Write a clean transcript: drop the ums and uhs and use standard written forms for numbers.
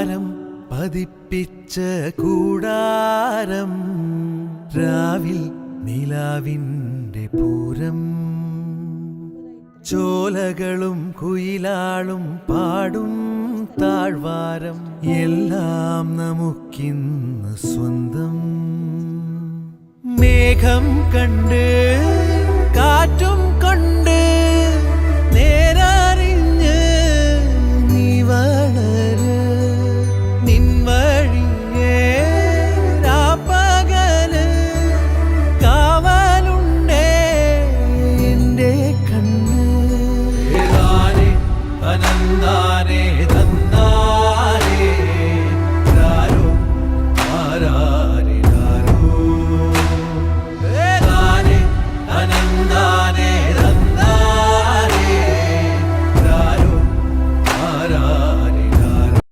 താഴ്വാരം പതിപ്പിച്ച കൂടാരം, രാവിൽ നിലാവിൻ്റെ പൂരം, ചോലകളും കുയിലാളും പാടും താഴ്വാരം, എല്ലാം നമുക്കിന്ന് സ്വന്തം. മേഘം കണ്ട് കാറ്റും